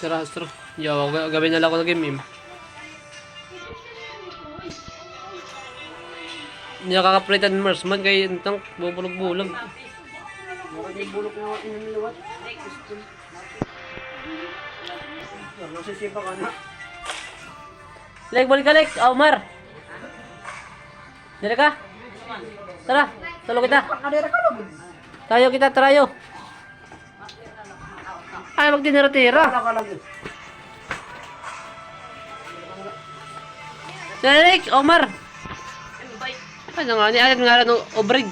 Astro. Yo, gawin na lang ako ng game. Hindi nakakapritan Marsman kaya itang bubulog-bulog. Bulok na iniliwat. Nasisipa ka na. Lek, balik ka, Lek. Omar. Dili ka? Tara, tulog kita. Tayo kita, tarayo. Ay, magtinira-tira. Lek, Omar. Ano nga, nialag nga lang ng obrig.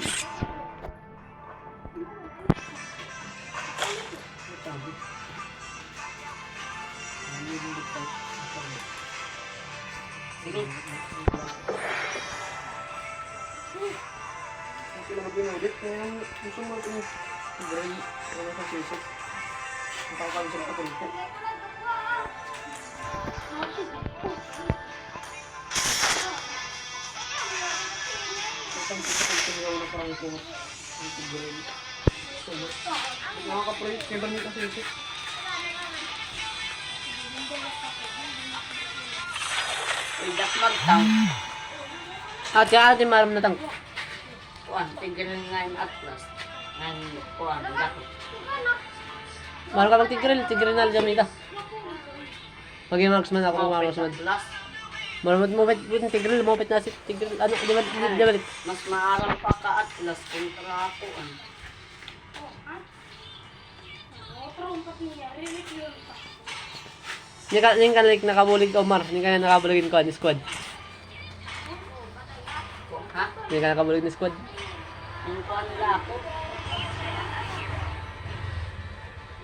Sila mag-inulit. Kaya gusto mo itong gray. Ano sa sisip. Nakakansel ka po ito. Isang pagkakagtinaw na parang ito. Ito gray. Nakaka-pray. Kaya ba nito sisip? Tidak magtang. At kaya atin maram na tang. Kuan, tignan nga yung atlas. Ngan, kuan, dapat. Maram ka tigreal na dyan ka. Maging marksman ako kung marksman. Atlas. Maram mo tigreal, mopet na si tigreal. Ano, di ba? Mas maaral pa ka atlas kontra ako. Hindi ka like nakabulig Omar, hindi ka nakabulig ko ni squad. Ha? Hindi ka nakabulig ni squad. Yung kuan nila ako.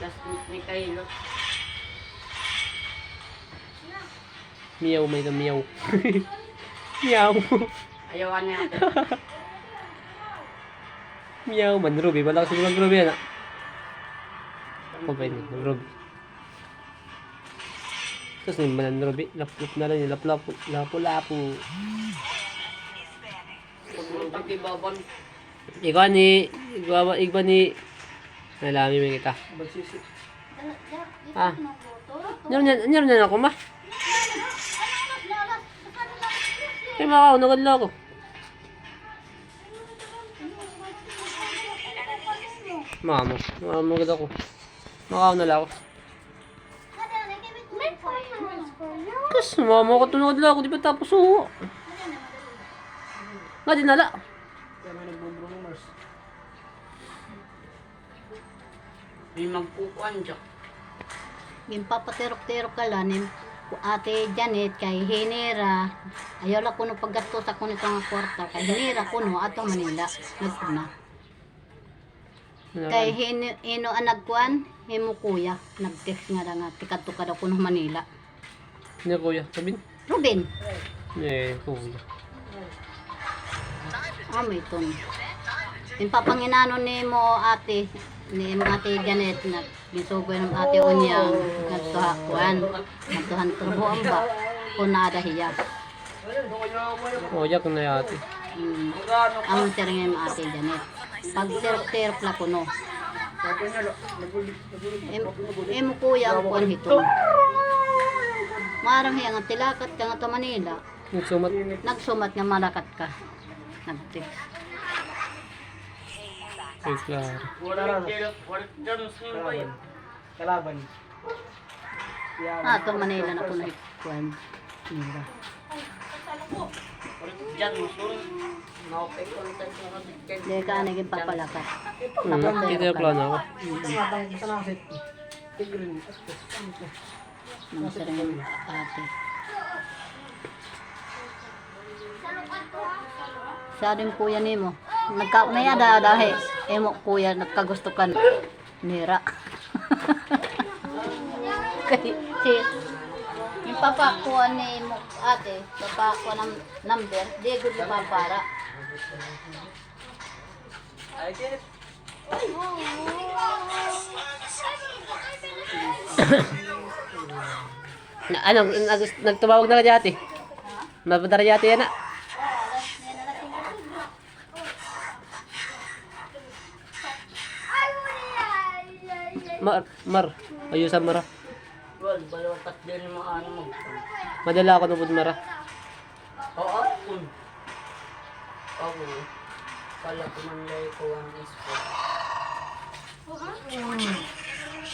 Plus ni Kailo. Miyaw, may ito miyaw. Miyaw. Ayawan niya ako. Miyaw, man Ruby. Wala kasi mag Ruby yan. Ako ba yun? Ruby. Tapos yung banan Ruby. Lap-lap na lang yung lap-lapo. Lapo-lapo. Pag-ibabon. Ikaw ni nalami mo kita. Bagsisi. Ah. Nyaro na ako ma. Kaya makaw, nagadla ako. Makaw agad ako. Makaw na lang ako. Kasi mama ko tunod lang ako, di ba tapos oo. Nga dinala. Kaya may nagbubulo ng Mars. May magkukuan dyan. Yung papaterok-terok ka lang, yung ate Janet, kay Hinera, ayaw lang ko nung paggastos ako nito nga kwarta, kay Hinera ko no, ato Manila, nagpuna. Kay Hino anagkuan, himo kuya, nag-text nga lang nga, tikad-tukad ako ng Manila. Hindi kuya, sabihin. Ruben, Kuya. may ito. Yung papanginano ni mo ate, ni ate Janet, na bisugo ng ate Unyang, nagtuhakuan, nagtuhan turbuan ba, kunada hiya. Kuya kung na yati. Ang siringin mo ate Janet. Pag terap-terap na kuno. Emo kuya ang kuwan hito. Marang hiya nga tilakat ka nga to Manila. Nagsumat. Nagsumat nga malakat ka. Nag-text. Kay Clara. Wala na. Kalaban. To Manila na kuno kuwan. Nila. Diyan, musul. Nakapay content mo kasi. Hindi ka naging papalakat. Hindi na plano ako. Basta nakasit. Tigrin. Nang siringin ate. Sa rin kuya nimo. Nagkaunay ada dahil emo kuya nagkagusto kan nira. Kay si yung papakuha ni mo ate, papakuha ng number, di gud para. Nagtumawag na ka dati. Mapadara dati yan na. Mar. Ayusan Mara. Well, balawatat din yung mga ano mo. Madala ako nung Mara. Oo, kun. Ako. Kala ko man lay ko ang ispo.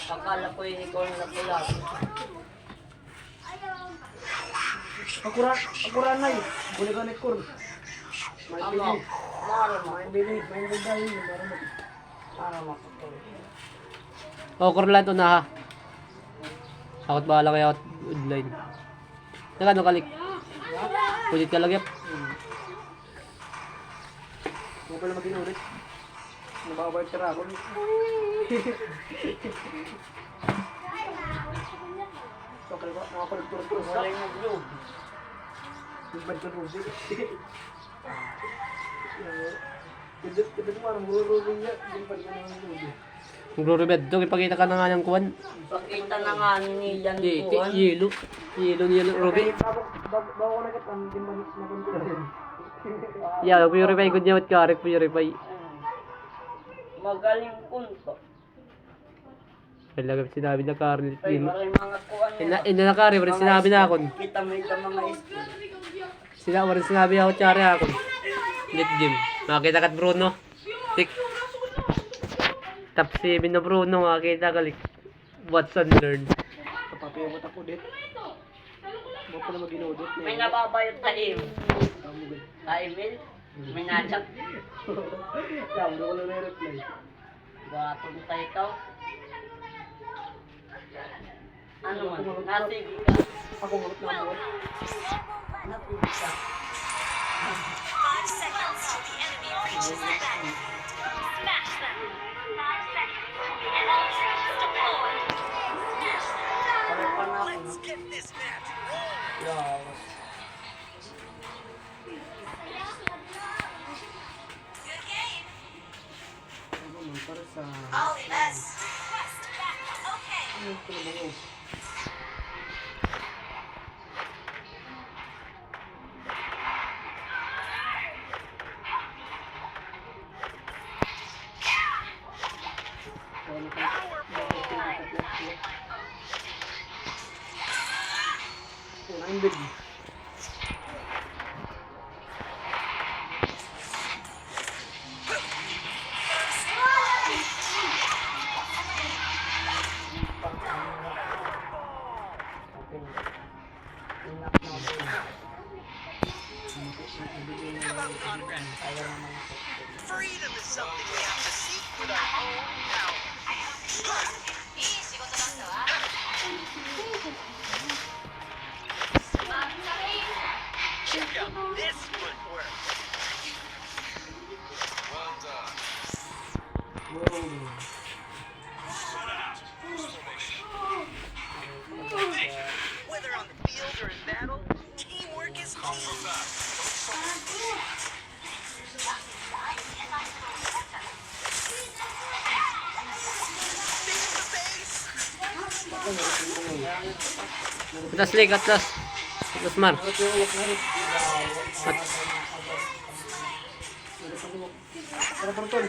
Akala ko yung ikaw na nakulap. Akura na eh. Boleh ka nekur. May Ano? bilig. Mara mo. May bilig. May bilig dahil. Mara mo ko. Okor lang to na ha. Akot bahala kayo at udline. Naka ano kalik? Kulit ka lang yap. Huwag pala mag-inulit. Nababay tira ako. Sokal ba? Mga kultur-tur. Wala yung mag-loob. Ibad ka rusi. Ibad mo parang mururubing niya. Ibad ka naman rusi. Magro-rebed to. Ipakita ka na nga ng kuwan. Pakita na nga ni Jan Di, Kuan. yelo. Yelo, Ruby. Bago ko nakit ang di manis na kultur. Yeah, purify good niya at karek purify. Magaling punto. Talaga sinabi na Karel. Ay, maraming mga kuan Ina na Karel, rin sinabi na ako. Kita mo yung mga Rin sinabi ako, tsari ako. Lit gym. Makita kat Bruno. Tik. Top 7 na Bruno, makita kalik. What's and learn. Kapapayabot ako dit. Huwag pala mag-inudit. may nababayot na email. May nachat. Kaya, hindi ko lang na-reply. Gatong tayo ikaw. Ano man? Nasigi ka. Ako ngulot na ako. Nasigi ka. 5 seconds till the enemy reaches the battle. Smash them. 5 seconds. Ultras deployed. Kami pa na ako. Let's get this match. Yawas. Good game. Ano man, para sa... All the best. Request backup. Okay. Ano ito na mga Ang big. Freedom is something we have to seek with our own power. いい仕事だったわ。Check out this footwork. Whether on the field or in battle, teamwork is key. Feel the bass. Atlas Lake, Atlas. Atlas Mar. Para pertol.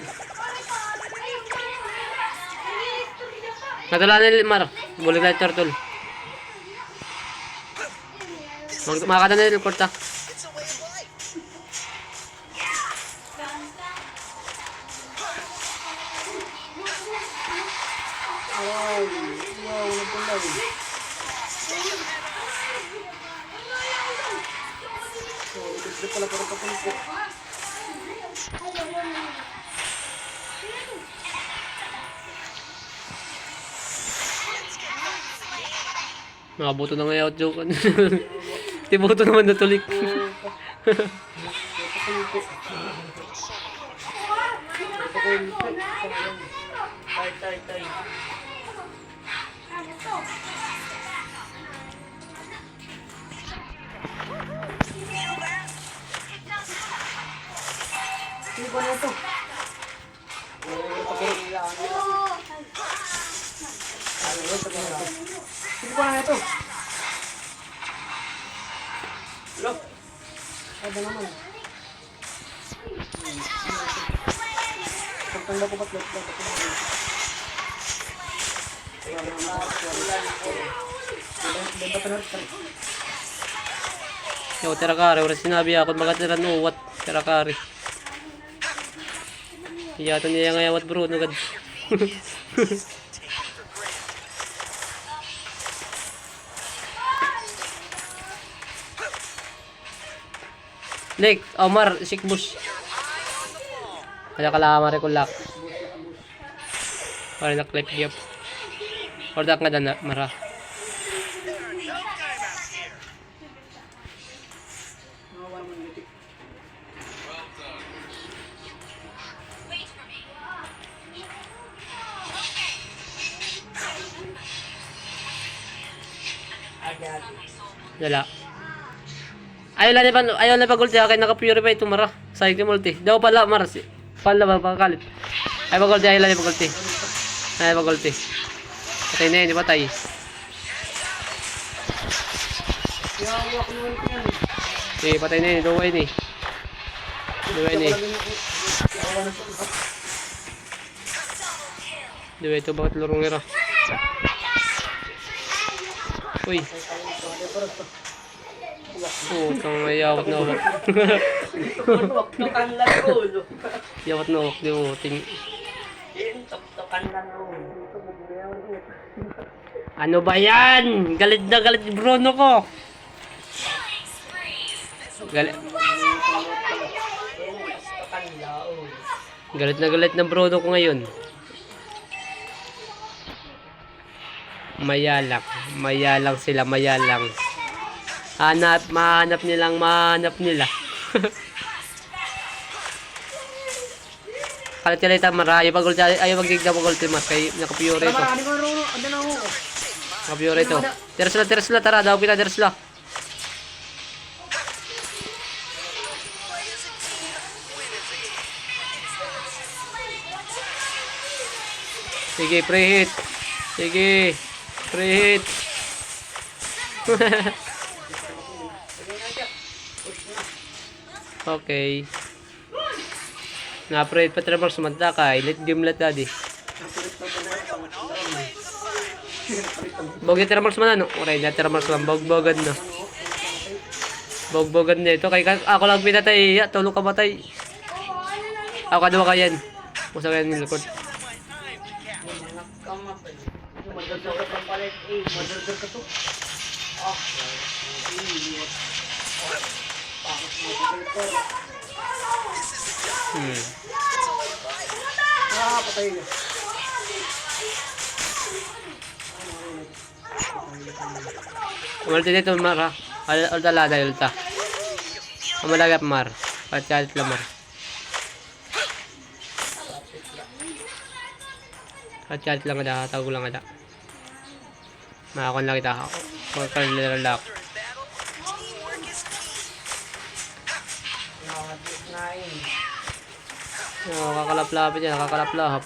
Natala na Mar. Boleh tayo turtle. Makakata na yung korta. It's a way of life. Wow, nagpunta din. So, ito pala para papunta. Nakabuto na nga out joke. Tibuto naman natulik. Tay. Sino ba na ito? Sino ba na ito? Look. Ada naman. Pagtanda ko ba't laptop ako naman? Yo, terakari. Wala sinabi ako. Magkatira nuwat. Terakari. Iyato niya yung ayawat bro. Nagad. Lik, Omar, Sikbus. Kaya kalamar ko lak. Para na-clip yap. Ordak nga na, Mara. Wala. Ayaw na pa gulti. Kaya naka-purify ito, Mara. Sayang yung multi. Daw pala, Mara. Pala ba, pagkalit. Ayaw pa gulti, ayaw na pa gulti. Ayaw pa gulti. Patay na yun, di patay. Okay, patay na yun, duway ni. Duway ni. Duway ito, bakit lurong nira? Uy. Oo, kang may yawat na uwak. Tuktukan lang ulo. Yawat na uwak, di mo ting. Tuktukan lang ulo. Ano ba yan? Galit na galit ni Bruno ko. Galit. Galit na Bruno ko ngayon. Mayalang sila, mayalang. Mahanap nila. Kalit sila ito, ayaw mag-dig na mag-ultimas kay nakapure ito. Nakapure ito. Teres la, tara, daw kita teres la. Sige, preheat. Sige, preheat. Okay. Na-preheat pa trabaho sumanta ka. Let game let daddy. Bogey trabaho sumanta no? Okay, na trabaho sumanta. Bogbogan no. Bogbogan na ito. Kaya ako lang pinatay. Tulong ka matay. Ako kadwa ka yan. Musa ka yan nilakot. Patay niya. Ulti dito, Mar, ha? Ulta lada, ulta. Amalagap, Mar. Patkalit lang, Mar. Patkalit lang ada, tawag lang ada. Makakon lang kita. Magkalit lang. Nakakalap-lapit yan, nakakalap-lahap.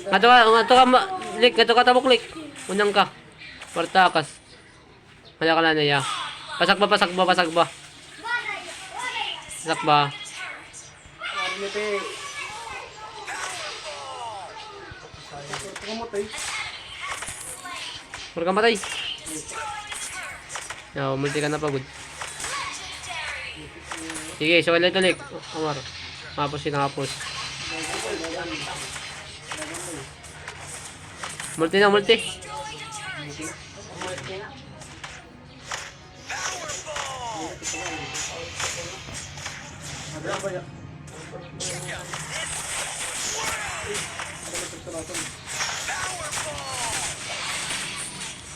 Ato ka tabok, Lik. Unang ka. Partakas. Kaya ka lang na ya. Pasak ba? Pasak ba? Pura ka matay. Yo, multi ka na pagod. Sige, so ulit ulit. Omar. Mapos yun, nakapos. Multi na, multi.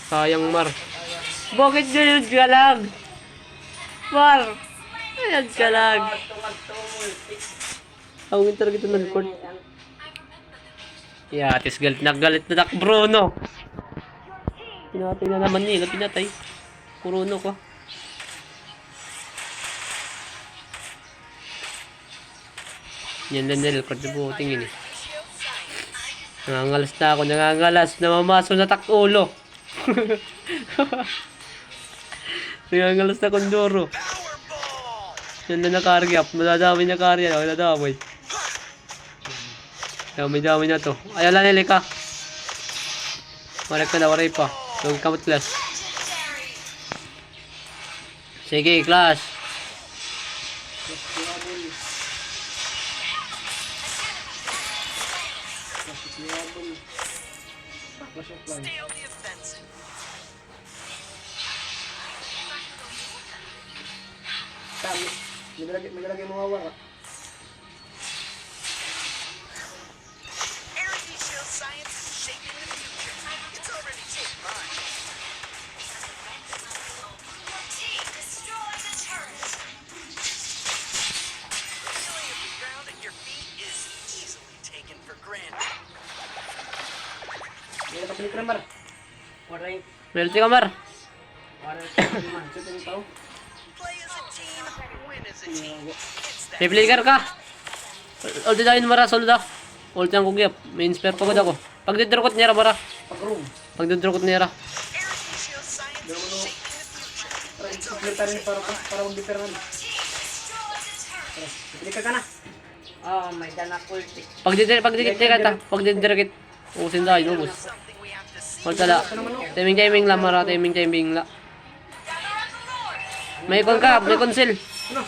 Sayang, Mar. Bakit ganyan ka lang? Mar! Ayan ka lang. Ang winter kita nag-record. Yeah, atis galit na Bruno. Pinatay na naman nila, pinatay. Bruno ko. Yan lang nila-record na buting yun eh. Nangangalas na mamaso na takulo. Nangangalas na kondoro. Yan na nakargyap. Madadamay na karya. Madadamay. Dami-dami na to. Ayala nili ka. Waray ka na, waray pa. Huwag kamot class. Sige, class. Flash of Life. Tama. May lagay mga wala. Energy Shield science is shaping the future. It's already shaped mine. Your team destroyed a turret. The feeling of the ground at your feet is easily taken for granted. May nakapalik na, Mar. Waray. Melty ka, Mar. Waray pa naman. Ito yung tao. Play as a team, win as a team. It's that May flicker ka. Ulti tayo Mara, solo da. Ulti ang kugyap. May inspire pagod ako. Pag didrokot niya, Mara. Pag-room. Pag didrokot niya. Energy Shield science is shaping the future. Para i-split rin para mag-differ na. Pili ka na. Oh, may dana ulti. Pag didikit ka ta. Pag didikit. Usin tayo, nubos. Something we have to see. Ulta la. Timing la, Mara. Timing la. May kon ka, may conceal. Ano?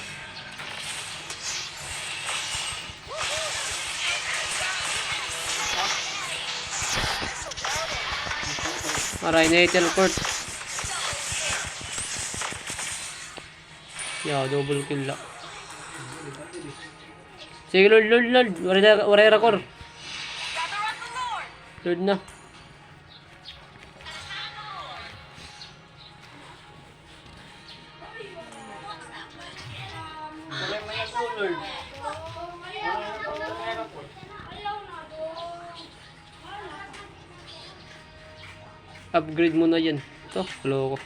Mara, ini teleport. Ya, double kill la. Sige, Lord. Waray rakor. Lord na. Waray may nagulol. Upgrade mo na yan. Ito, loko.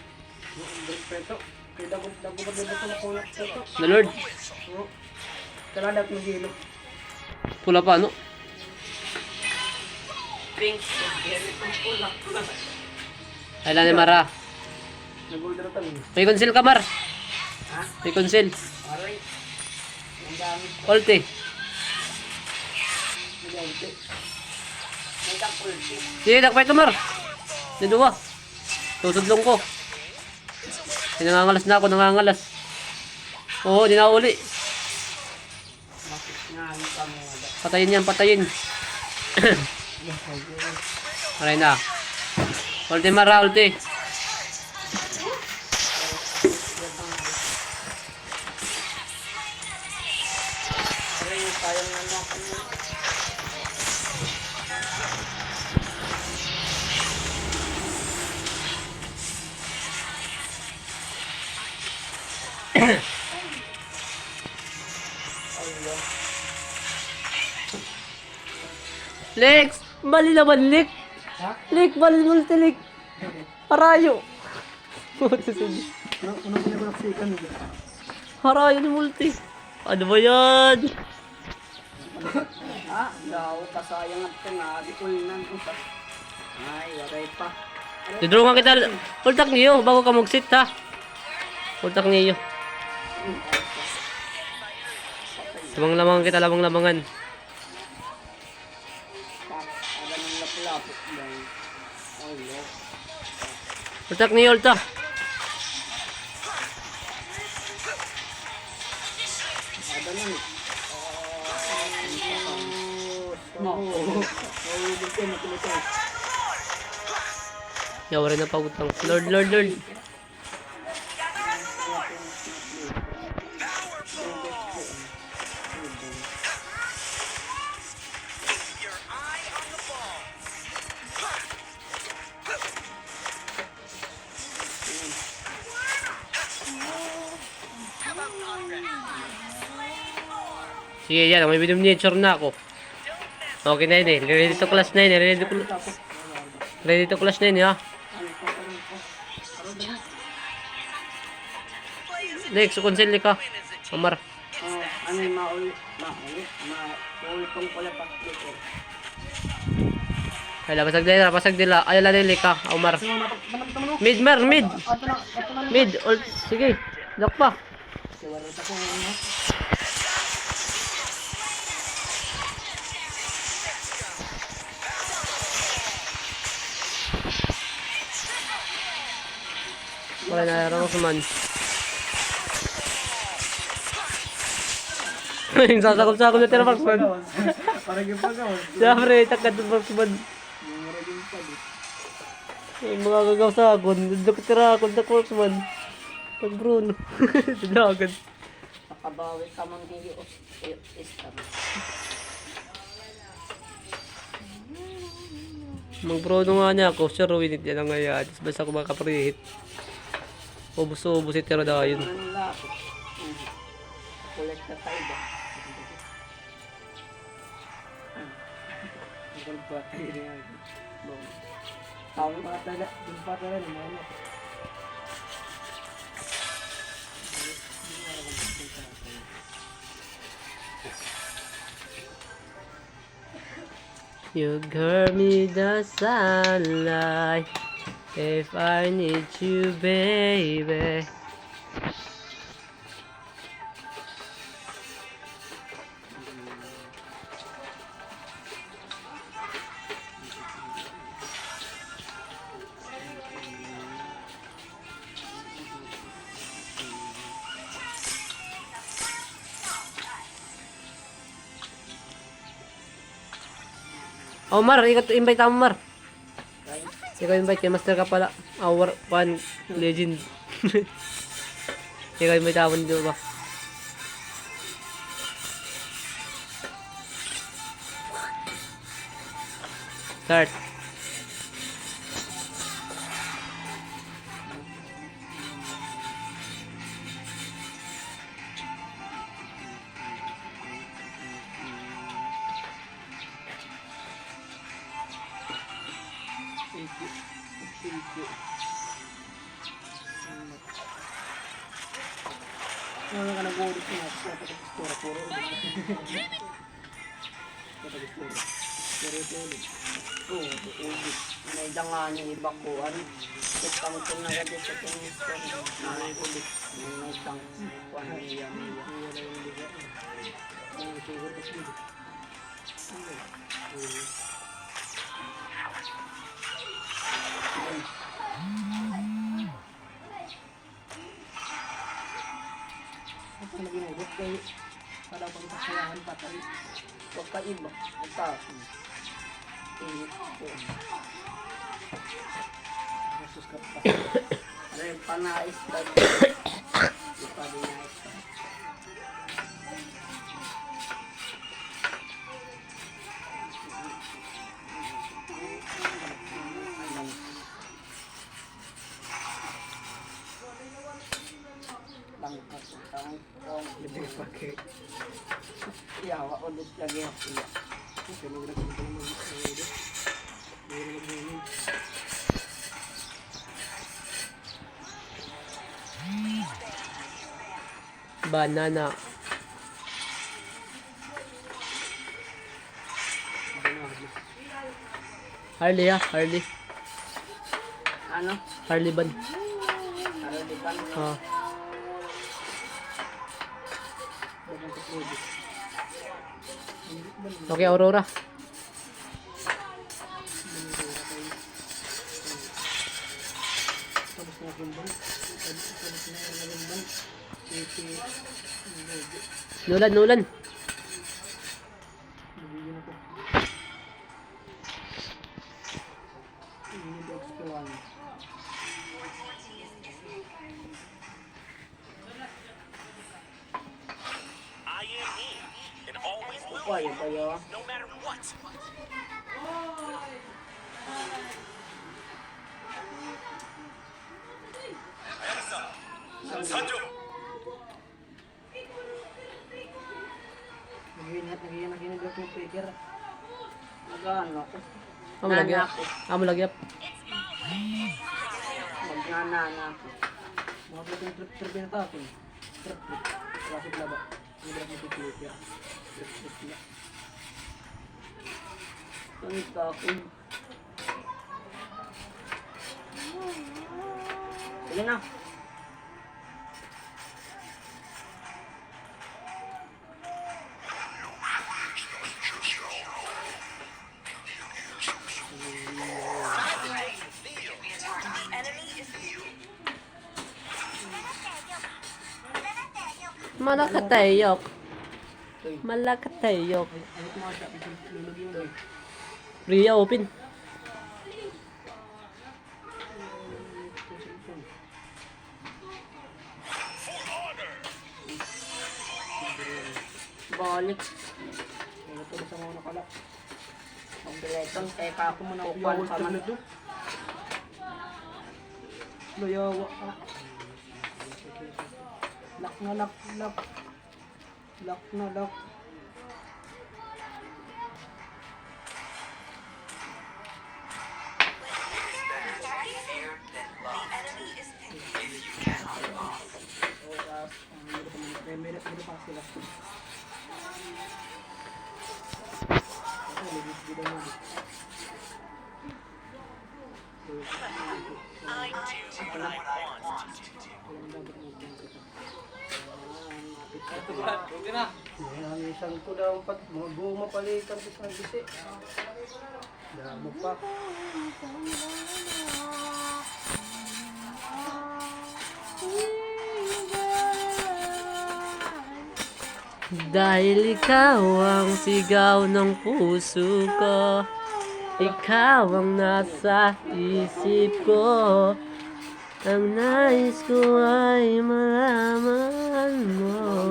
Peto. Kaya dago ba dito sa makulak peto? Na Lord. Oo. Kailangan dapat mag-hilo. Pula pa, no? Pink. Very pula. Kailan ni Mara. Nag-gold na tayo. May conceal ka, Mar. Ha? May conceal. Waray. Ang dami. Ulti. Nag-ulti. May dak ulti. Sige, dakpay ito, Mar. Dito Susudlong ko. Nangangalas na ako, nangangalas. Oo, di na uli. Bakit nga yung kamuda? Patayin. Aray na. Ulti, Mara, ulti. Waray yung sayang na lang. Lex! Bali naman, Lex! Ha? Lex, bali multi-Lex! Harayo! Unang pinag-sikan. Harayo ni multi! Ano ba yan? Ah, daw kasayang at tingali ko nang isa. Ay, waray pa. Dudurungan kita. Ultak niyo, bago ka mag-sit ha. Ultak niyo. Lamang-lamangan kita, lamang-lamangan. Ada nang lapulapot dahil. Oh, no. Ultak niyo, ulta. Ada nang. Yawa rin na pagutang. Lord. Your eye on the ball. How about already? Sige yan, may miniature na ako. Okay na yun eh. Ready to class na yun eh. Ready to class na yun ha. Lex, konsel ka. Omar. Ano yung mauli kong pala pa dito. Kaya pasag dila. Ayala nili ka, Omar. Mid, Mar, mid. Mid, sige. Lock pa. Wala na araw ko man. Yung sasakop-sakop na tira Marksman. Parang yung pagawas. Siyempre, takad ng Marksman. Mura yung pag. Yung mga gagaw sa agon, dito tira ako ng Marksman. Pag Bruno. Dinagan. Nakabawi ka man hindi istam. Mag Bruno nga niya ako, sure winit yan ang ngayon. Basta ako makaprihit. Ubus-ubus itira dahil. Ang lapit. Kulit ka tayo ba? Ang patay rin yan. Tawag Yung patay na naman. You give me the sunlight if I need you, baby. Oh, Mar, invite mo, Mar. Ikaw invite kay Master ka pala. Our one legend. Ikaw invite mo dito ba? Start. Ano ka nag-ulit na sa pag-istura, puro ulit. Pag-istura. Puro ulit. Oo, ulit. May dangan yung iba ko. Ano? Kitang ko na ganda sa tunistor. May ulit. May tang. Kung niya. Ang sugot at dito. Ito na ginugot kay para pang kasayahan patay. Huwag ka iba. Ito. Init ko. Jesus ka pa. Ano yung panais ka? Yung panais ka. Tangkas, tangkong. Hindi ka pake. Iyawa ulit lagi ako. Kasi mag-nagpunta ka naman sa ulit. Mayroon mag-ulit. Banana. Harley ha, Harley. Ano? Harley ban. Ano di ba? Oh. Bagong kaprodo. Okay, Aurora. Tapos na kumbang. Tapos na kumbang. Iti. Nulan, Nulan. Nabigyan ako. Hindi ko XP1. I am he, and always will Uy, kayo. no matter what. Nagihinat ako yung faker. Nagano ako. Amo lagyap. Amo lagyap. Magnanana ako. Mga pala yung trip na tapon. Trip. Traffic na ba? Hindi ba yung trip ya? Trip na. Tunit ka ako. Sige na. Malakatayok. Malakatayok. Ayot mo siya. Lulugin mo. Ria open. Balik. Ayot mo sa mga nakala. Ang biletong teka ako muna kukuhan Yawal pa ka man. na doon. Layawa ka. Lock na lock. Lock. Lock na lock. May pa sila. Nangisan ko daw mga guma palitan sa bisi. Damo pa. Dahil ikaw ang sigaw ng puso ko, ikaw ang nasa isip ko. Ang nais ko ay malaman mo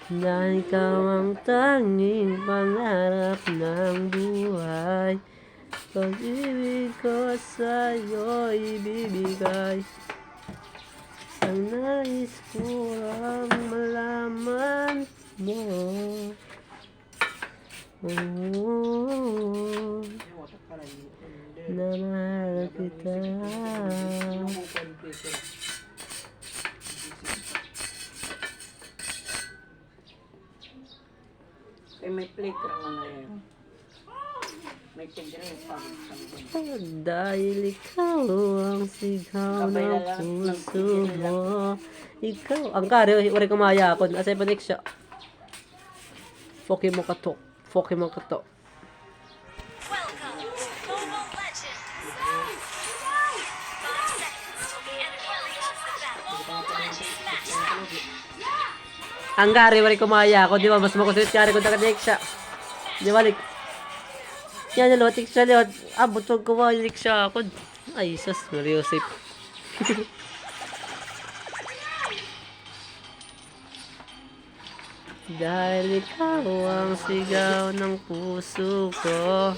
na ikaw ang tanging pangarap ng buhay. Pag-ibig ko sa'yo ibibigay. Ang nais ko lang malaman mo. Na mahal kita. Eh, may plate lang na yun. May tigre pa. Dahil ikaw ang sigaw ng puso mo. Ikaw. Ang kari, wari kumaya ako. Asay pa next siya. Foki mo ka to. Foki mo ka to. Welcome to Mobile Legends! 5 seconds till the enemy reaches the battle. Smash them! Ang kari, wari kumaya ako. Di ba? Mas makusit kari kung naka-next siya. Di balik. Yan, nalotik siya. Butog ko ba? Lik siya ako. Ay, sus. Mario safe. Dahil ikaw ang sigaw ng puso ko.